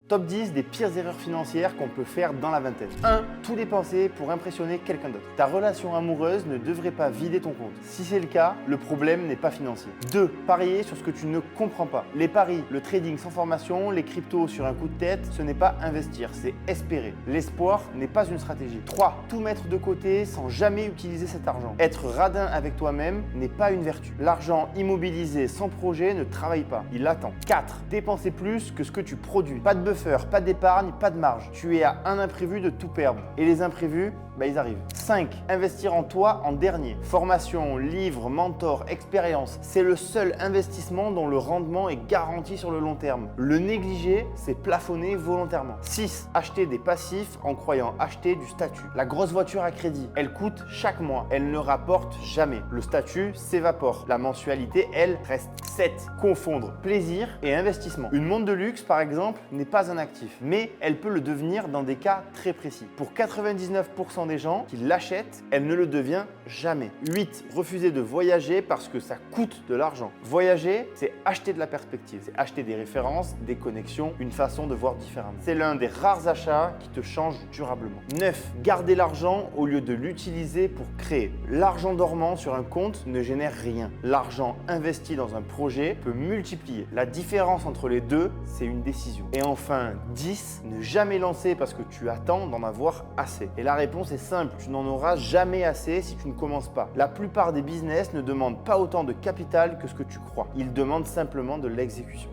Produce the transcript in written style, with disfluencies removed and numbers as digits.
Top 10 des pires erreurs financières qu'on peut faire dans la vingtaine. 1. Tout dépenser pour impressionner quelqu'un d'autre. Ta relation amoureuse ne devrait pas vider ton compte. Si c'est le cas, le problème n'est pas financier. 2. Parier sur ce que tu ne comprends pas. Les paris, le trading sans formation, les cryptos sur un coup de tête, ce n'est pas investir, c'est espérer. L'espoir n'est pas une stratégie. 3. Tout mettre de côté sans jamais utiliser cet argent. Être radin avec toi-même n'est pas une vertu. L'argent immobilisé sans projet ne travaille pas, il attend. 4. Dépenser plus que ce que tu produis. Pas de buffer, pas d'épargne, pas de marge. Tu es à un imprévu de tout perdre. Et les imprévus, ils arrivent. 5. Investir en toi en dernier. Formation, livre, mentor, expérience. C'est le seul investissement dont le rendement est garanti sur le long terme. Le négliger, c'est plafonner volontairement. 6. Acheter des passifs en croyant acheter du statut. La grosse voiture à crédit, elle coûte chaque mois. Elle ne rapporte jamais. Le statut s'évapore. La mensualité, elle, reste 7. Confondre plaisir et investissement. Une montre de luxe, par exemple, n'est pas un actif, mais elle peut le devenir dans des cas très précis. Pour 99% des gens qui l'achètent, elle ne le devient jamais. 8. Refuser de voyager parce que ça coûte de l'argent. Voyager, c'est acheter de la perspective, c'est acheter des références, des connexions, une façon de voir différente. C'est l'un des rares achats qui te change durablement. 9. Garder l'argent au lieu de l'utiliser pour créer. L'argent dormant sur un compte ne génère rien. L'argent investi dans un projet peut multiplier. La différence entre les deux, c'est une décision. Et enfin, 10. Ne jamais lancer parce que tu attends d'en avoir assez. Et la réponse est simple, tu n'en auras jamais assez si tu ne commences pas. La plupart des business ne demandent pas autant de capital que ce que tu crois. Ils demandent simplement de l'exécution.